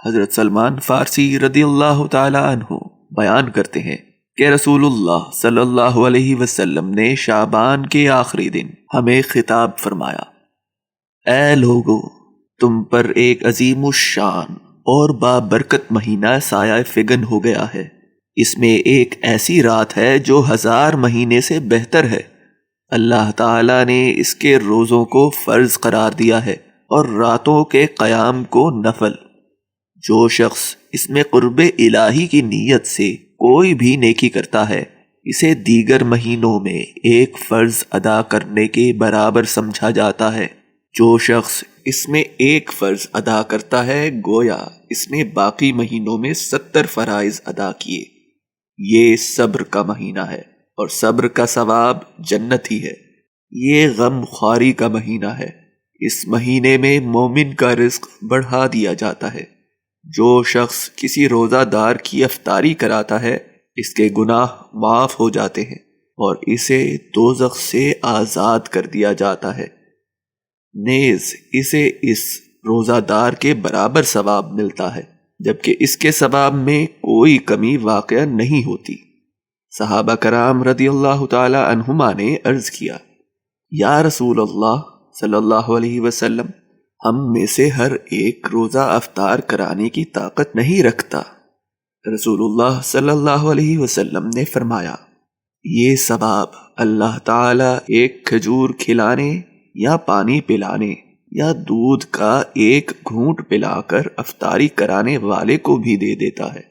حضرت سلمان فارسی رضی اللہ تعالی عنہ بیان کرتے ہیں کہ رسول اللہ صلی اللہ علیہ وسلم نے شعبان کے آخری دن ہمیں خطاب فرمایا، اے لوگو، تم پر ایک عظیم الشان اور بابرکت مہینہ سایہ فگن ہو گیا ہے۔ اس میں ایک ایسی رات ہے جو 1000 مہینے سے بہتر ہے۔ اللہ تعالیٰ نے اس کے روزوں کو فرض قرار دیا ہے اور راتوں کے قیام کو نفل۔ جو شخص اس میں قرب الہی کی نیت سے کوئی بھی نیکی کرتا ہے، اسے دیگر مہینوں میں ایک فرض ادا کرنے کے برابر سمجھا جاتا ہے۔ جو شخص اس میں ایک فرض ادا کرتا ہے، گویا اس نے باقی مہینوں میں 70 فرائض ادا کیے۔ یہ صبر کا مہینہ ہے اور صبر کا ثواب جنت ہی ہے۔ یہ غم خواری کا مہینہ ہے۔ اس مہینے میں مومن کا رزق بڑھا دیا جاتا ہے۔ جو شخص کسی روزہ دار کی افطاری کراتا ہے، اس کے گناہ معاف ہو جاتے ہیں اور اسے دوزخ سے آزاد کر دیا جاتا ہے۔ نیز اسے اس روزہ دار کے برابر ثواب ملتا ہے، جبکہ اس کے ثواب میں کوئی کمی واقع نہیں ہوتی۔ صحابہ کرام رضی اللہ تعالی عنہما نے عرض کیا، یا رسول اللہ صلی اللہ علیہ وسلم، ہم میں سے ہر ایک روزہ افطار کرانے کی طاقت نہیں رکھتا۔ رسول اللہ صلی اللہ علیہ وسلم نے فرمایا، یہ ثواب اللہ تعالی ایک کھجور کھلانے یا پانی پلانے یا دودھ کا ایک گھونٹ پلا کر افطاری کرانے والے کو بھی دے دیتا ہے۔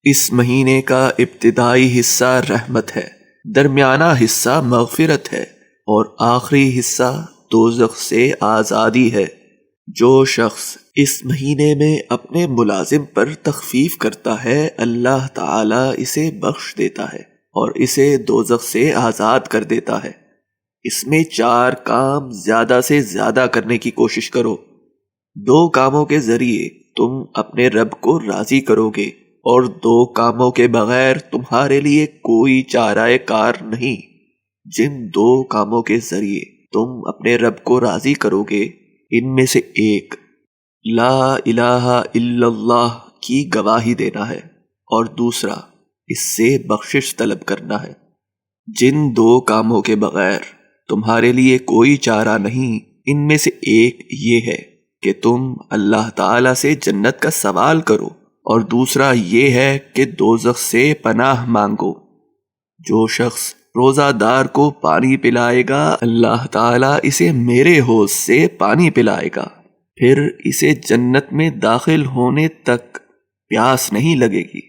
اس مہینے کا ابتدائی حصہ رحمت ہے، درمیانہ حصہ مغفرت ہے اور آخری حصہ دوزخ سے آزادی ہے۔ جو شخص اس مہینے میں اپنے ملازم پر تخفیف کرتا ہے، اللہ تعالی اسے بخش دیتا ہے اور اسے دوزخ سے آزاد کر دیتا ہے۔ اس میں 4 کام زیادہ سے زیادہ کرنے کی کوشش کرو۔ 2 کاموں کے ذریعے تم اپنے رب کو راضی کرو گے اور 2 کاموں کے بغیر تمہارے لیے کوئی چارہ کار نہیں۔ جن 2 کاموں کے ذریعے تم اپنے رب کو راضی کرو گے، ان میں سے ایک لا الہ الا اللہ کی گواہی دینا ہے اور دوسرا اس سے بخشش طلب کرنا ہے۔ جن 2 کاموں کے بغیر تمہارے لیے کوئی چارہ نہیں، ان میں سے ایک یہ ہے کہ تم اللہ تعالی سے جنت کا سوال کرو اور دوسرا یہ ہے کہ دوزخ سے پناہ مانگو۔ جو شخص روزہ دار کو پانی پلائے گا، اللہ تعالیٰ اسے میرے حوض سے پانی پلائے گا، پھر اسے جنت میں داخل ہونے تک پیاس نہیں لگے گی۔